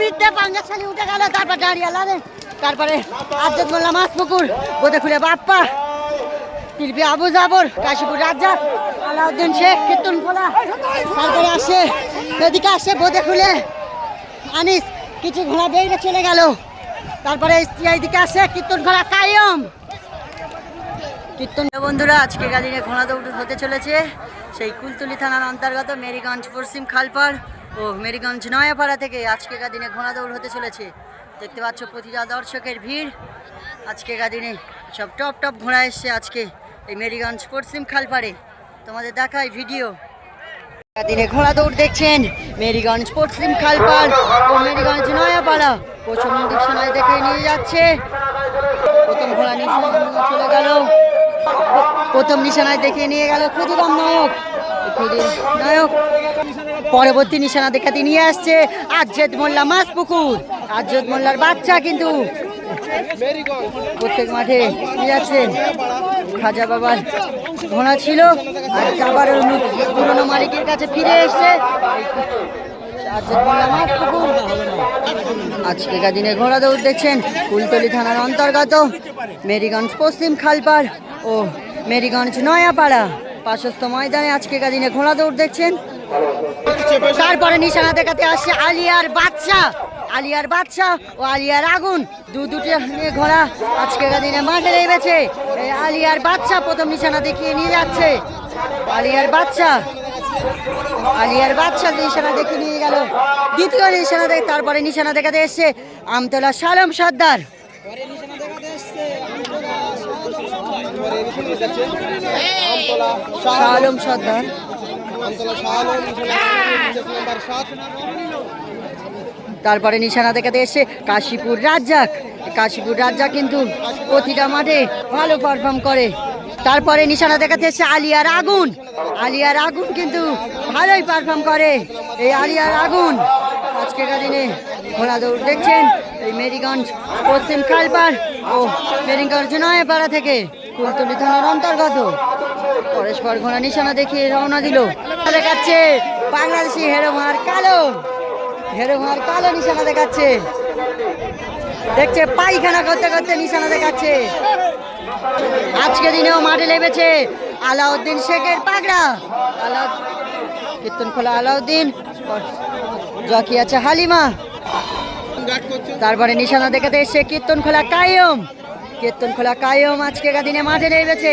মিথ্যে পাঙ্গাশালি উঠে গেল, তারপর দাঁড়িয়ে লাদেন, তারপরে আজ্জাদ মোল্লা মাসপুকুর, বোদেখুলে বাপ্পা, শিল্পী আবু জাফর, কাশীপুর রাজ্জাক, আলাউদ্দিন শেখ, কীর্তনখোলা, তারপরে আসে এদিকে আসে বোদেখুলে আনিস, কিছু ঘোড়া বেরিয়ে চলে গেল, তারপরে এইদিকে আসে কীর্তনখোলা কাইয়ম। কীর্তন বন্ধুরা, আজকে গাদিনে ঘোড়া দৌড় হতে চলেছে সেই কুলতলি থানার অন্তর্গত মেরিগঞ্জ পশ্চিম খালপাড় ও মেরিগঞ্জ নয়াপাড়া থেকে আজকে গাদিনে ঘোড়া দৌড় হতে চলেছে। দেখতে পাচ্ছ প্রতিটা দর্শকের ভিড়। আজকে গাদিনে সব টপ টপ ঘোড়া এসছে আজকে এই মেরিগঞ্জ পশ্চিম খালপাড়ে, তোমাদের দেখাই ভিডিও। দিনে ঘোড়া দৌড় দেখছেন মেরিগঞ্জ পশ্চিম খালপাড় ও মেরিগঞ্জ নয়াপাড়া। প্রথম নিশানায় দেখে নিয়ে যাচ্ছে, প্রথম ঘোড়া নিশানায় চলে গেল, প্রথম নিশানায় দেখিয়ে নিয়ে গেল ক্ষুদিরাম নায়ক। নায়ক পরবর্তী নিশানা দেখাতে নিয়ে আসছে আজ্জাদ মোল্লা মাসপুকুর। আজ্জাদ মোল্লার বাচ্চা কিন্তু প্রত্যেক মাঠে নিয়ে যাচ্ছেন। খাজা বাবার ঘোড়া ছিল, আর আবার পুরনো মালিকের কাছে ফিরে এসছে আজ্জাদ মোল্লা মাসপুকুর। আজকেকার দিনে ঘোড়া দৌড় দেখছেন কুলতলি থানার অন্তর্গত মেরিগঞ্জ পশ্চিম খালপাড় ও মেরিগঞ্জ নয়াপাড়া পার্শ্বস্থ ময়দানে আজকেকার দিনে ঘোড়া দৌড় দেখছেন। তারপরে নিশানা দেখাতে আসছে আলিয়ার বাচ্চা, আলিয়ার বাচ্চা ও আলিয়ার আগুন, দুটি ঘোড়া আজকেকার দিনে মাঠে নেমেছে। আলিয়ার বাচ্চা প্রথম নিশানা দেখিয়ে নিয়ে যাচ্ছে, আলিয়ার বাচ্চা, আলিয়ার বাচ্চা নিশানা দেখে নিয়ে গেল দ্বিতীয় নিশানা দেখে। তারপরে নিশানা দেখাতে এসছে আমতলা শালম সর্দার, শালম সর্দার। তারপরে নিশানা দেখাতে এসছে কাশীপুর রাজ্জাক। কাশীপুর রাজ্জাক কিন্তু প্রতিটা মাঠে ভালো পারফর্ম করে। তারপরে নিশানা দেখাতে এসছে আলিয়ার আগুন। আলিয়ার আগুন কিন্তু ভালোই পারফর্ম করে। এই আলিয়ার আগুন আজকেকার দিনে ঘোড়া দৌড় দেখছেন এই মেরিগঞ্জ পশ্চিম খালপাড় ও মেরিগঞ্জ নয়াপাড়া থেকে কুলতলি থানার অন্তর্গত। পরস্পর ঘোড়া নিশানা দেখিয়ে রওনা দিল। দেখাচ্ছে বাংলাদেশি হেরোমার কালো, হেরোমার কালো নিশানা দেখাচ্ছে, দেখছে পায়খানা করতে করতে নিশানা দেখাচ্ছে। আজকে দিনেও মাঠে লেগেছে আলাউদ্দিন শেখের পাগড়া, কীর্তনখোলা আলাউদ্দিন, জকি আছে হালিমা। তারপরে নিশানা দেখাতে এসছে কীর্তনখোলা কাইয়ম। কীর্তনখোলা কাইয়ম আজকেকার দিনে মাঠে লেগেছে,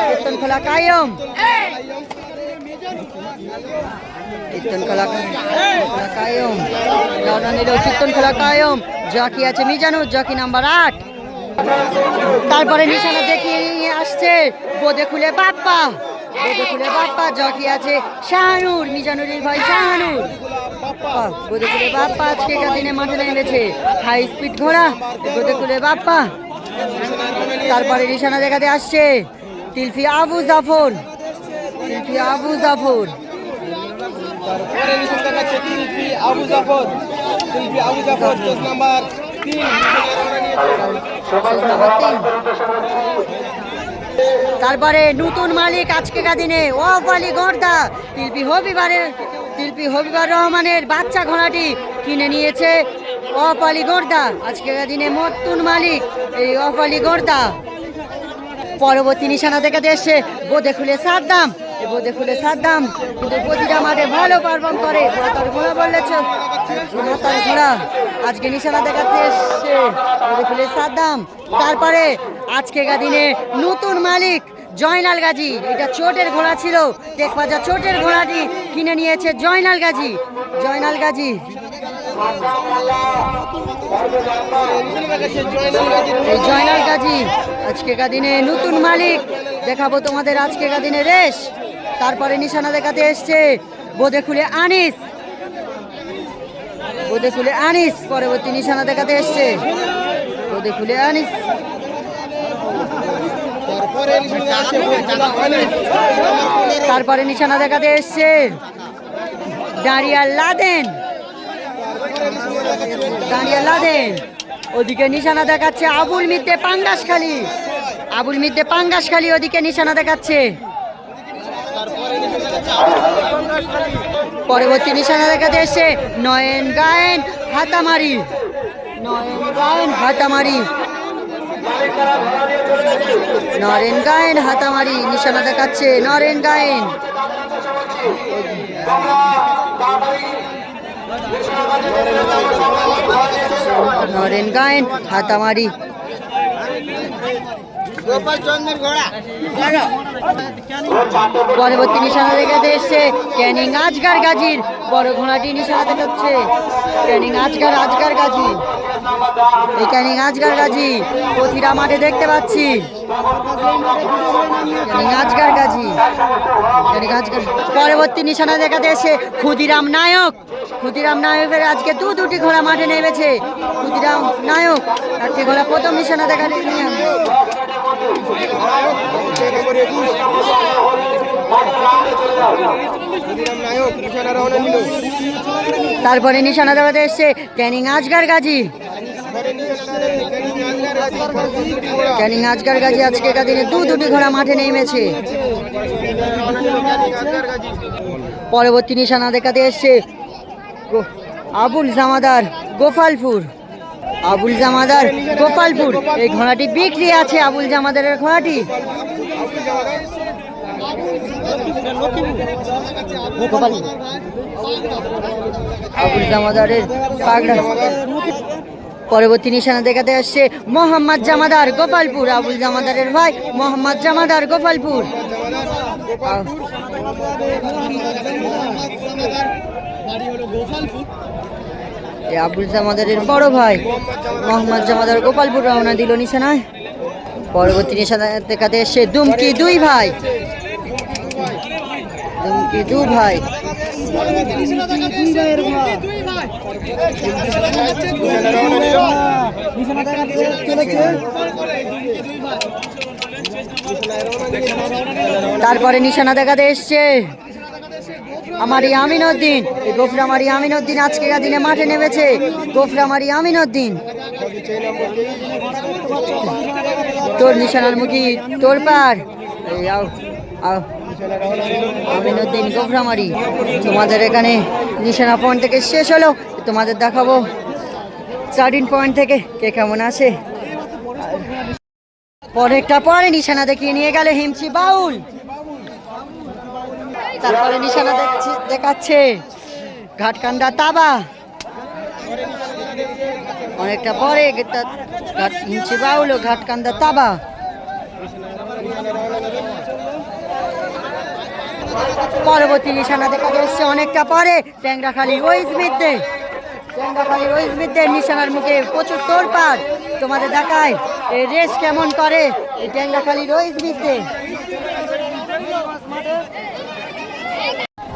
কীর্তনখোলা কাইয়ম, কীর্তনখোলা কাইয়ম রওনা নিল কীর্তনখোলা কাইয়ম। জকি আছে মিজানুর, জকি নাম্বার 8। তারপরে নিশানা দেখিয়ে নিয়ে আসছে বোদেখুলে বাপ্পা, বোদেখুলে বাপ্পা, জকি আছে শাহানুর, মিজানুরের ভাই শাহানুর। বোদেখুলে বাপ্পা আজকেকার দিনে মাঠে নেমেছে, হাই স্পিড ঘোড়া বোদেখুলে বাপ্পা। তারপরে নিশানা দেখাতে আসছে শিল্পী আবু জাফর, শিল্পী আবু জাফর, তারপরে নতুন মালিক আজকেকার দিনে ওয়াফ আলী গর্দা, শিল্পী হবিবার রহমানের বাচ্চা ঘোড়াটি কিনে নিয়েছে ওয়াফ আলী গর্দা। আজকেকার দিনে নতুন মালিক এই ওয়াফ আলী গর্দা। পরবর্তী নিশানা দেখাতে এসছে বোদেখুলে সাদ্দাম। বোদেখুলে সাদ্দাম কিন্তু প্রতিটা মাঠে ভালো পারফর্ম করে। ঘোড়া বললেছে ঘোড়া আজকে নিশানা দেখাতে এসছে বোদেখুলে সাদ্দাম। তারপরে আজকেকার দিনে নতুন মালিক জয়নাল গাজী, এটা চোটের ঘোড়া ছিল, টেকবাজার চোটের ঘোড়াটি কিনে নিয়েছে জয়নাল গাজী, জয়নাল গাজী। এই জয়নাল গাজী আজকেকার দিনে নতুন মালিক, দেখাবো তোমাদের আজকেকার দিনে রেস। তারপরে নিশানা দেখাতে এসছে বোদেখুলে আনিস, বোদেখুলে আনিস। পরবর্তী নিশানা দেখাতে এসছে বোদেখুলে আনিস। তারপরে নিশানা দেখাতে এসছে দাঁড়িয়া লাদেন, দাঁড়িয়া লাদেন। ওদিকে নিশানা দেখাচ্ছে আবুল মিদ্দে পাঙ্গাসখালী, আবুল মিদ্দে পাঙ্গাসখালী ওদিকে নিশানা দেখাচ্ছে। পরবর্তী নিশানা দেখাতে এসছে নয়ন গায়েন হাতামারি। নয়ন গায়েন হাতামারি, নরেন গায়েন হাতামারি নিশানা দেখাচ্ছে নরেন গায়েন। নরেন গায়েন হাতামারি। পরবর্তী নিশানা দেখাতে এসছে ক্যানিং আজগার গাজীর বড় ঘোড়াটি নিশানা দেখাচ্ছে ক্যানিং আজগার গাজী। এই ক্যানিং আজগার গাজী প্রতিটা মাঠে দেখতে পাচ্ছি। ক্যানিং আজগার গাজী, ক্যানিং আজগার। পরবর্তী নিশানা দেখাতে এসে ক্ষুদিরাম নায়ক। ক্ষুদিরাম নায়কের আজকে দুটি ঘোড়া মাঠে নেমেছে। ক্ষুদিরাম নায়ক একটি ঘোড়া প্রথম নিশানা দেখাতে নিয়ে তারপরে নিশানা দেখাতে এসছে ক্যানিং আজগার গাজী। ক্যানিং আজগার গাজী আজকে দিনে দুটি ঘোড়া মাঠে নেমেছে। পরবর্তী নিশানা দেখাতে এসছে আবুল জামাদার গোপালপুর। আবুল জামাদার গোপালপুর এই ঘোড়াটি বিক্রি আছে। আবুল জামাদারের ঘোড়াটি আবুল জামাদারের পাগড়া। পরবর্তী নিশানা দেখাতে আসছে মোহাম্মদ জামাদার গোপালপুর। আবুল জামাদারের ভাই মোহাম্মদ জামাদার গোপালপুর। আবুল জামাদারের বড় ভাই মোহাম্মদ জামাদার গোপালপুর রওনা দিল নিশানায়। পরবর্তী নিশানা দেখাতে এসছে দুমকি দুই ভাই। দুমকি দুই ভাই তারপরে নিশানা দেখাতে এসছে আমারি আমিনউদ্দিন। এই গোফরামারি আমিনউদ্দিন আজকে দিনে মাঠে নেমেছে। গোফরামারি আমিনউদ্দিন তোর নিশানার মুখী তোর পার আমিনউদ্দিন গোফরামারি। তোমাদের এখানে নিশানা পয়েন্ট থেকে শেষ হলো। তোমাদের দেখাবো স্টার্টিং পয়েন্ট থেকে কে কেমন আছে। পরে নিশানা দেখিয়ে নিয়ে গেলে হিমচি বাউল। তারপরে নিশানা দেখাচ্ছে ঘাটকান্দা তাবা। অনেকটা পরে হিমচি বাউল ও ঘাটকান্দা তাবা। পরবর্তী নিশানা দেখা যাচ্ছে অনেকটা পরে ট্যাংরাখালী ওইজমিদ্দে। ট্যাংরাখালী ওইজমিদ্দের নিশানার মুখে প্রচুর তোড়পাড়। তোমাদের দেখায় এই রেস কেমন করে এই ট্যাংরাখালীর ওইজমিদ্দে।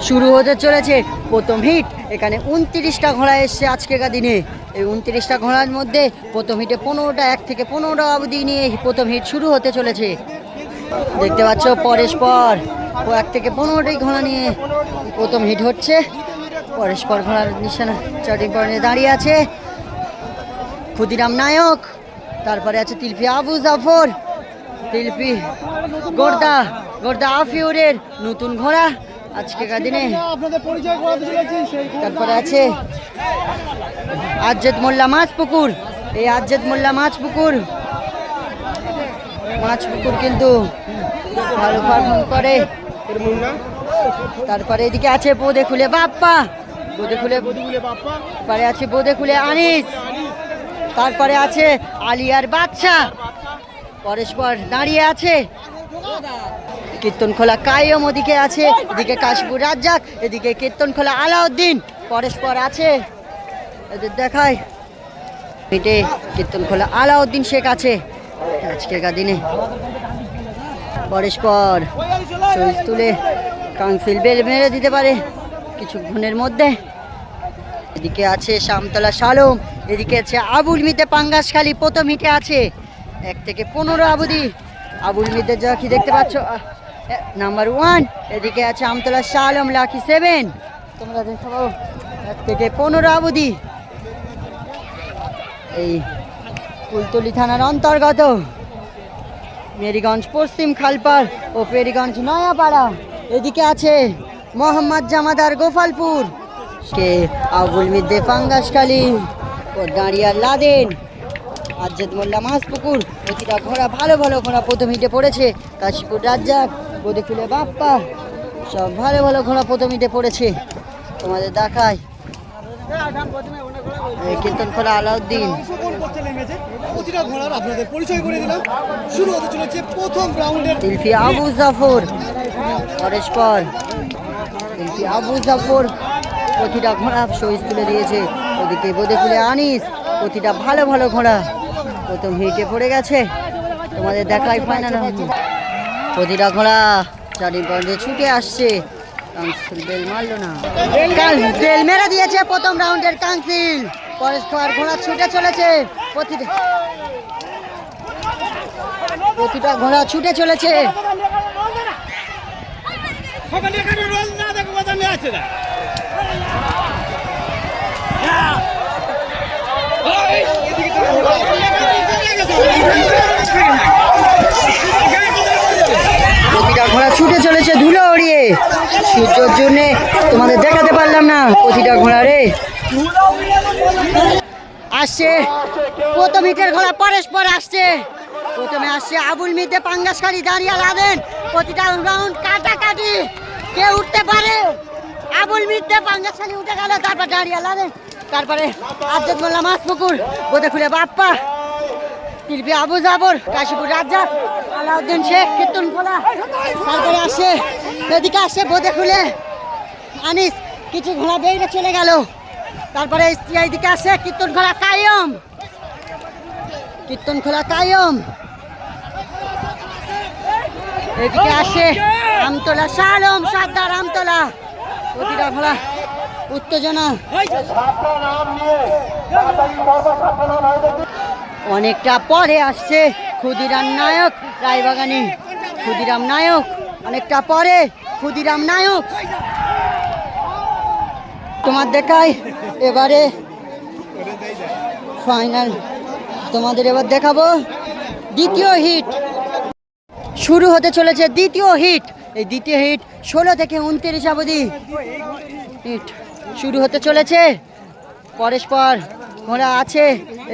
শুরু হতে চলেছে প্রথম হিট। এখানে 29টা ঘোড়া এসছে আজকেকার দিনে। এই 29টা ঘোড়ার মধ্যে প্রথম হিটে 15টা 1 থেকে 15টা অবধি নিয়ে প্রথম হিট শুরু হতে চলেছে। দেখতে পাচ্ছ পরস্পর 1 থেকে 15টাই ঘোড়া নিয়ে প্রথম হিট হচ্ছে। পরস্পর ঘোড়ার নিশানা চার্টিং পয়েন্টে দাঁড়িয়ে আছে ক্ষুদিরাম নায়ক। তারপরে আছে তিলফি আবু জাফর, তিলফি গোর্দা আফিউরের নতুন ঘোড়া আজকেকার দিনে। তারপরে আছে আজ্জেদ মোল্লা মাছপুকুর। এই আজ্জেদ মোল্লা মাছপুকুর কিন্তু ভালো পারফর্ম করে। তারপরে এদিকে আছে বোদে খুলে বাপ্পা, তারপরে আছে বোদে খুলে আনিস, তারপরে আছে আলিয়ার বাদশা। পরস্পর দাঁড়িয়ে আছে কীর্তনখোলা কায়ম, ওদিকে আছে এদিকে কাশপুর রাজ্জাক, এদিকে কীর্তনখোলা আলাউদ্দিন। পরস্পর আছে এদের দেখায় পিঠে কীর্তনখোলা আলাউদ্দিন শেখ আছে আজকেকার দিনে। পরস্পর চুইস তুলে কাউন্সিল বেল মেরে দিতে পারে কিছুক্ষণের মধ্যে। এদিকে আছে শামতলা শালম, এদিকে আছে আবুল মিতে পাঙ্গাসখালী প্রথম হিটে আছে 1 থেকে 15 অবধি। আবুল মিতের জাকি দেখতে পাচ্ছ নাম্বার 1। এদিকে আছে আমতলা শালম লাকি 7, তোমরা দেখতে পাবো 1 থেকে 15 অবধি। এই কুলতলি থানার অন্তর্গত মেরিগঞ্জ পশ্চিম খালপাড় ও পেরিগঞ্জ নয়াপাড়া। এদিকে আছে মোহাম্মদ জামাদার গোপালপুর, কে আবুল মিদ্দে পাঙ্গাসখালী ও দাঁড়িয়ার লাদেন, আজ্জাদ মোল্লা মাছপুকুর। প্রতিটা ঘোড়া ভালো ভালো ঘোড়া প্রথম হিটে পড়েছে। কাশীপুর রাজ্জাক, বদিকুলে বাপ্পা, সব ভালো ভালো ঘোড়া প্রথম হিটে পড়েছে। তোমাদের দেখায় কীর্তনখোলা আলাউদ্দিন। শিল্পী আবু জাফর, পরস্পর শিল্পী আবু জাফর প্রতিটা ঘোড়া শহীদ তুলে দিয়েছে। ওদিকে বদিকুলে আনিস, প্রতিটা ভালো ভালো ঘোড়া প্রথম হিটে পড়ে গেছে। তোমাদের দেখায় ফাইনাল। প্রতিটা ঘোড়া চারিগঞ্জে ছুটে আসছে। কাউন্সিল বেল মারলো না, বেল মেরে দিয়েছে প্রথম রাউন্ডের কাউন্সিল। পরস্পর ঘোড়া ছুটে চলেছে, প্রতিটা ঘোড়া ছুটে চলেছে। প্রতিটা ঘোড়া ছুটে চলেছে ধুলো উড়িয়ে। সূর্যের জন্য তোমাদের দেখাতে পারলাম না। প্রতিটা ঘোড়া রে আসছে প্রথম হিটের ঘোড়া পরস্পর আসছে। প্রথমে আসছে আবুল মিদ্দে পাঙ্গাসখালী, দাঁড়িয়ে লাদেন। প্রতিটা রাউন্ড কাটাকাটি, কে উঠতে পারে? আবুল মিদ্দে পাঙ্গাসখালী উঠে গেল, তারপর দাঁড়িয়ে লাদেন, তারপরে আজ্জাদ মোল্লা মাছপুকুর, বদিকুলে বাপ্পা, শিল্পী আবু জাফর, কাশীপুর রাজ্জাক, আলাউদ্দিন শেখ, কীর্তনখোলা। তারপরে আসে এদিকে আসে বদিকুলে আনিস, কিছু ঘোড়া বেরিয়ে চলে গেল। তারপরে এইদিকে আসে কীর্তনখোলা কায়ম, কীর্তনখোলা কায়ম। এদিকে আসে আমতলা শালম, সাদ্দার আমতলা। প্রতিটা ঘোড়া উত্তেজনা। অনেকটা পরে আসছে ক্ষুদিরাম নায়ক রায়বাগানি, ক্ষুদিরাম নায়ক অনেকটা পরে, ক্ষুদিরাম নায়ক। তোমার দেখাই এবারে ফাইনাল। তোমাদের এবার দেখাবো দ্বিতীয় হিট শুরু হতে চলেছে। দ্বিতীয় হিট, এই দ্বিতীয় হিট 16 থেকে 29 অবধি হিট শুরু হতে চলেছে। পরস্পর ঘোড়া আছে,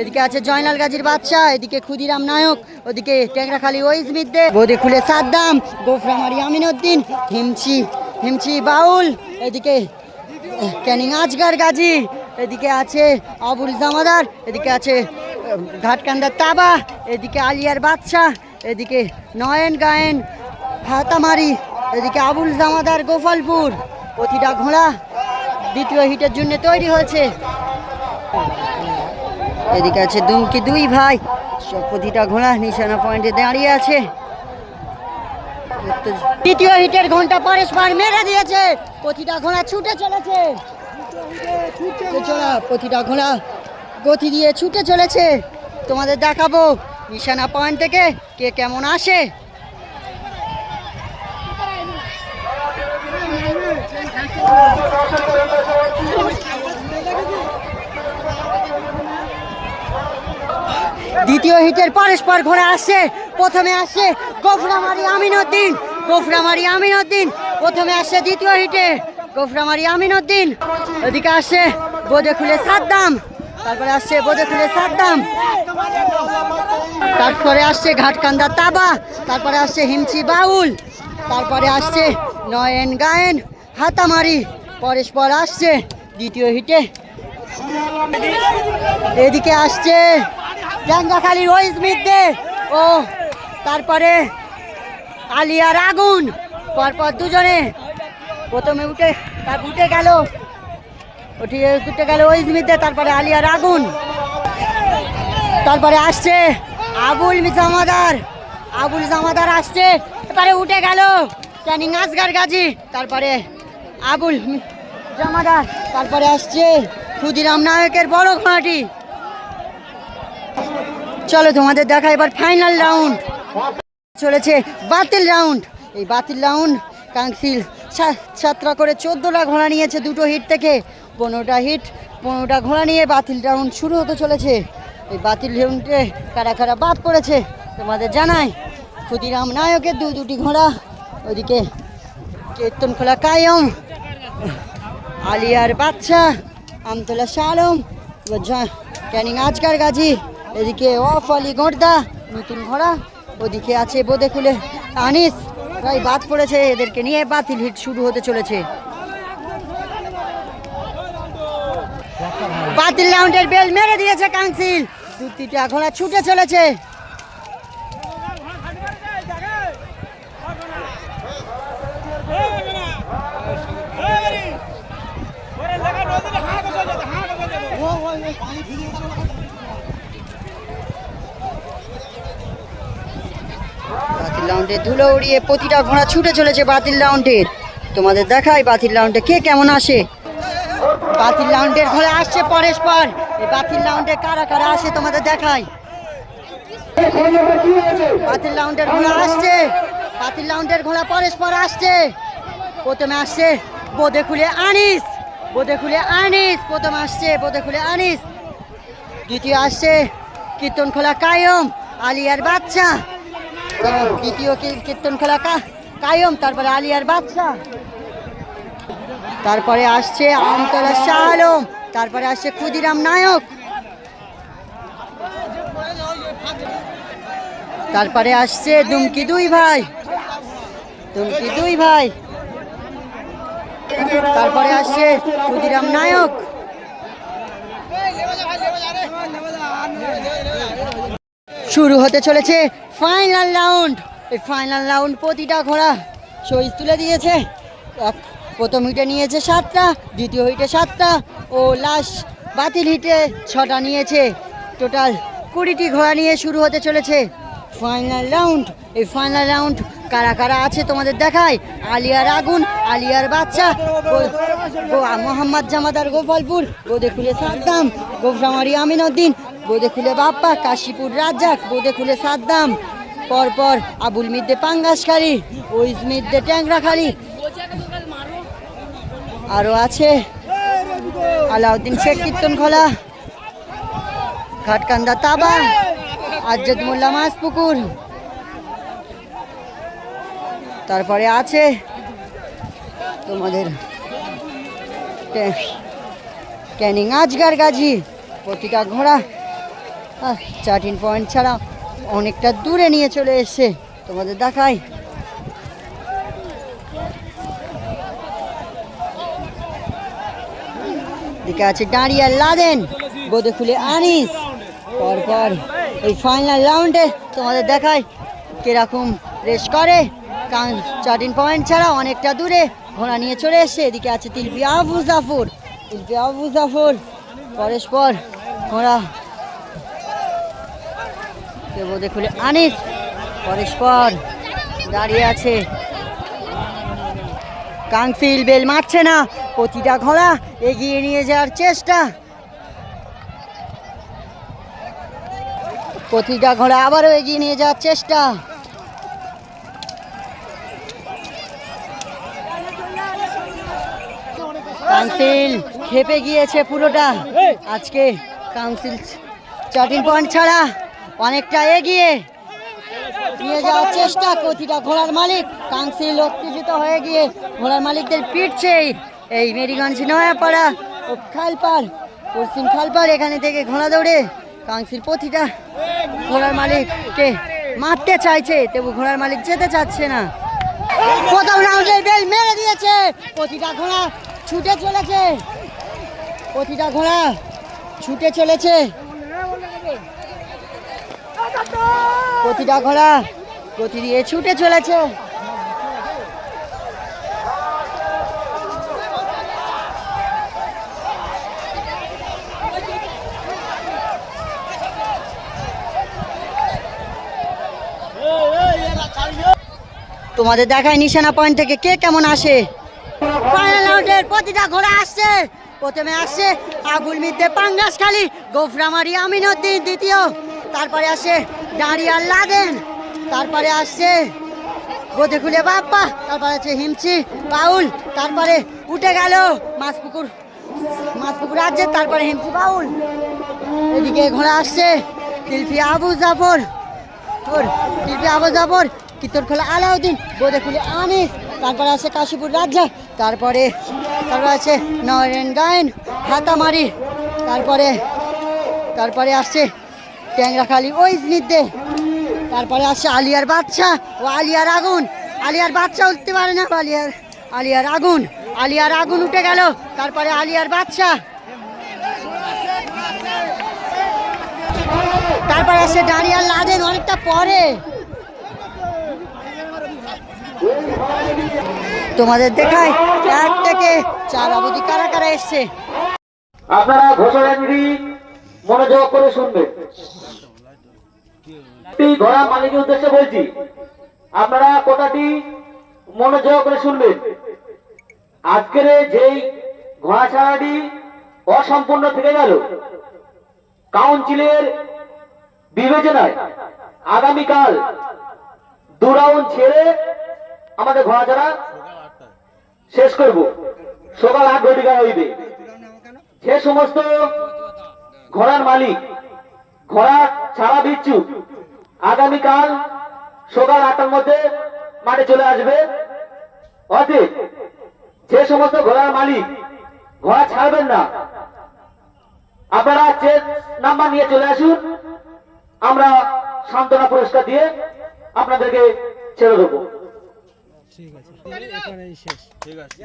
এদিকে আছে জয়নাল গাজীর বাচ্চা, এদিকে ক্ষুদিরাম নায়ক, ওদিকে টেংরাখালী ওইজ মিদ্দে, বদিকুলে সাদ্দাম, গোফরামারি আমিনউদ্দিন, হিমচি বাউল, এদিকে ক্যানিং আজগার গাজী, এদিকে আছে আবুল জামাদার, এদিকে আছে ঘাটকান্দার তাবা, এদিকে আলিয়ার বাচ্চা, এদিকে নয়ন গায়েন হাতামারি, এদিকে আবুল জামাদার গোপালপুর। প্রতিটা ঘোড়া দ্বিতীয় হিটের জন্য তৈরি হয়েছে। এদিকে আছে দুমকি দুই ভাই, সব প্রতিটা ঘোড়া নিশানা পয়েন্টে দাঁড়িয়ে আছে। তৃতীয় হিটের ঘন্টা পরস্পর মেরে দিয়েছে। প্রতিটা ঘোড়া ছুটে চলেছে, প্রতিটা ঘোড়া গতি দিয়ে ছুটে চলেছে। তোমাদের দেখাবো নিশানা পয়েন্ট থেকে কে কেমন আসে। দ্বিতীয় হিটের পরস্পর ঘোড়া আসছে। প্রথমে আসছে গোফরামারি আমিনউদ্দিন, গোফরামারি আমিনউদ্দিন প্রথমে আসছে দ্বিতীয় হিটে, গোফরামারি আমিনউদ্দিন। ওদিকে আসছে বদিকুলে সাদ্দাম, তারপরে আসছে বদিকুলে সাদ্দাম, তারপরে আসছে ঘাটকান্দার তাবা, তারপরে আসছে হিমচি বাউল, তারপরে আসছে নয়ন গায়েন হাতামারি। পরস্পর আসছে দ্বিতীয় হিটে। এদিকে আসছে টেংরাখালীর ওইজ মিদ্দে ও তারপরে আলিয়ার আগুন। পরপর দুজনে প্রথমে উঠে গেল ওইজ মিদ্দে, তারপরে আলিয়ার আগুন, তারপরে আসছে আবুল জামাদার আসছে, এবারে উঠে গেল ক্যানিং আজগার গাজী, তারপরে আবুল জামাদার, তারপরে আসছে ক্ষুদিরাম নায়কের বড় ঘোড়াটি। চলো তোমাদের দেখা এবার ফাইনাল রাউন্ড চলেছে, বাতিল রাউন্ড। এই বাতিল রাউন্ড কাউন্সিল 7টা করে 14টা ঘোড়া নিয়েছে দুটো হিট থেকে। 15টা ঘোড়া নিয়ে বাতিল রাউন্ড শুরু হতে চলেছে। এই বাতিল রাউন্ডে কারা কারা বাদ পড়েছে তোমাদের জানাই। ক্ষুদিরাম নায়কের দুটি ঘোড়া, ওইদিকে কীর্তনখোলা কায়ম, আলিয়ার বাচ্চা, আমতলা শালম, ক্যানিং আজকার গাজী, এদিকে অফ আলী গোর্দা নতুন ঘোড়া, ওদিকে আছে বোদেকুলে আনিস, প্রায় বাদ পড়েছে, এদেরকে নিয়ে বাতিল হিট শুরু হতে চলেছে। বাতিল রাউন্ডের বেল মেরে দিয়েছে কাউন্সিল, দুটিটা ঘোড়া ছুটে চলেছে। বাতিল রাউন্ডে ধুলো উড়িয়ে প্রতিটা ঘোড়া ছুটে চলেছে বাতিল রাউন্ডের। তোমাদের দেখাই বাতিল রাউন্ডে কে কেমন আসে। বাতিল রাউন্ডের ঘোড়া আসছে পরস্পর, এই বাতিল রাউন্ডে কারা কারা আসে তোমাদের দেখাই। বাতিল রাউন্ডের ঘোড়া আসছে, বাতিল রাউন্ডের ঘোড়া পরস্পর আসছে। প্রথমে আসছে বোদেকুলে আনিস, বোদেকুলে আনিস প্রথম আসছে, বোদেকুলে আনিস। দ্বিতীয় আসছে কীর্তনখোলা কায়ম, আলিয়ার বাচ্চা। দ্বিতীয় কীর্তনখোলা কায়ম, তারপরে আলিয়ার বাচ্চা। তারপরে আসছে আমতলা শাহ আলম, তারপরে আসছে ক্ষুদিরাম নায়ক, তারপরে আসছে দুমকি দুই ভাই, দুমকি দুই ভাই, তারপরে আসছে ক্ষুদিরাম নায়ক। শুরু হতে চলেছে ফাইনাল রাউন্ড। এই ফাইনাল রাউন্ড প্রতিটা ঘোড়া শহীদ তুলে দিয়েছে। প্রথম হিটে নিয়েছে 7টা, দ্বিতীয় হিটে 7টা ও লাস্ট বাতিল হিটে 6টা নিয়েছে। টোটাল 20টি ঘোড়া নিয়ে শুরু হতে চলেছে ফাইনাল রাউন্ড। এই ফাইনাল রাউন্ড কারা কারা আছে তোমাদের দেখায়। আলিয়ার আগুন, আলিয়ার বাচ্চা, মোহাম্মদ জামাদার গোপালপুর, বোদেকুলে সাদ্দাম, গোফরামারি আমিনউদ্দিন, বোদেকুলে বাপ্পা, কাশীপুর রাজ্জাক, বোদেকুলে সাদ্দাম, পরপর আবুল মিদ্দে পাঙ্গাসখালী, ওইজ মিদ্দে ট্যাংরাখালী, আরও আছে আলাউদ্দিন শেখ কীর্তনখোলা, ঘাটকান্দা তাবা, আজ্জাদ মোল্লা মাসপুকুর, তারপরে আছে তোমাদের ক্যানিং আজগার গাজী। প্রতিটা ঘোড়া 13 পয়েন্ট ছাড়া অনেকটা দূরে নিয়ে চলে এসছে, তোমাদের দেখাই। দিকে আছে ডাঁড়িয়ার লাদেন, বোদেকুলে আনিস। পরপর এই ফাইনাল রাউন্ডে তোমাদের দেখাই কিরকম রেস করে, কারণ 13 পয়েন্ট ছাড়া অনেকটা দূরে ঘোড়া নিয়ে চলে এসছে। এদিকে আছে তিলপি আবু জাফর, তিলপি আবু জাফর, পরস্পর ঘোড়া বোদেকুলে আনিস, পরস্পর দাঁড়িয়ে আছে। কাউন্সিল বেল মারছে না, প্রতিটা ঘোড়া এগিয়ে নিয়ে যাওয়ার চেষ্টা, প্রতিটা ঘোড়া আবারও এগিয়ে নিয়ে যাওয়ার চেষ্টা। কাউন্সিল খেপে গিয়েছে পুরোটা আজকে। কাউন্সিল 13 পয়েন্ট ছাড়া অনেকটা এগিয়ে নিয়ে যাওয়ার চেষ্টা। প্রতিটা ঘোড়ার মালিক কাউন্সিল উত্তেজিত হয়ে গিয়ে ঘোড়ার মালিকদের পিটছে। এই মেরিগঞ্জ নয়াপাড়া ও খালপাড়, পশ্চিম খালপাড়, এখানে থেকে ঘোড়া দৌড়ে কাউন্সিল প্রতিটা ঘোড়ার মালিককে মারতে চাইছে, তবু ঘোড়ার মালিক যেতে চাচ্ছে না। প্রথম রাউন্ডে বেল মেরে দিয়েছে, প্রতিটা ঘোড়া ছুটে চলেছে, প্রতিটা ঘোড়া ছুটে চলেছে, প্রতিটা ঘোড়া গতি দিয়ে ছুটে চলেছে। তোমাদের দেখায় নিশানা পয়েন্ট থেকে কে কেমন আসে। ফাইনাল রাউন্ডের প্রতিটা ঘোড়া আসছে। প্রথমে আসছে আবুল মিদ্দে পাঙ্গাসখালী, গোফরামারি আমিনউদ্দিন দ্বিতীয়, তারপরে আসছে ডাঁড়িয়ার লাদেন, তারপরে আসছে বোদেকুলে বাপ্পা, তারপরে আছে হিমচি বাউল, তারপরে উঠে গেল মাসপুকুর রাজ্যের, তারপরে হিমচি বাউল। এদিকে ঘোড়া আসছে তিলপি আবু জাফর, তিলপি আবু জাফর, কীর্তনখোলা আলাউদ্দিন, বোদেকুলে আনিস, তারপরে আসছে কাশীপুর রাজ্জাক, তারপরে আছে নরেন গায়েন হাতামারি, তারপরে আসছে ট্যাংরাখালি ওই নিতে, তারপরে আসছে আলিয়ার বাচ্চা ও আলিয়ার আগুন। আলিয়ার বাচ্চা উঠতে পারে না, আলিয়ার আগুন উঠে গেল। তারপরে আলিয়ার বাচ্চা, তারপরে আসছে ডারিয়ার লাদেন অনেকটা পরে। তোমাদের দেখায় 1 থেকে 4 অবধি কারা কারা এসছে। আপনারা ঘোষণাটি মনোযোগ করে শুনবেন। ঘোড়া মালিকের উদ্দেশ্যে বলছি, আপনারা কথাটি মনোযোগ করে শুনবেন। আজকের যেই ঘোড়া ছাড়াটি অসম্পূর্ণ থেকে গেল, কাউন্সিলের বিবেচনায় আগামীকাল 2 রাউন্ড ছেড়ে আমাদের ঘোড়া ছাড়া শেষ করব। সকাল 8 ঘটিকা হইবে। যে সমস্ত ঘোড়ার মালিক ঘোড়া ছাড়া দিচ্ছু, আগামীকাল সকাল 8টার মধ্যে মাঠে চলে আসবে। অতএব যে সমস্ত ঘোড়ার মালিক ঘোড়া ছাড়বেন না, আপনারা চেক নাম্বার নিয়ে চলে আসুন। আমরা সান্ত্বনা পুরস্কার দিয়ে আপনাদেরকে ছেড়ে দেবো। ঠিক আছে, এখানেই শেষ। ঠিক আছে।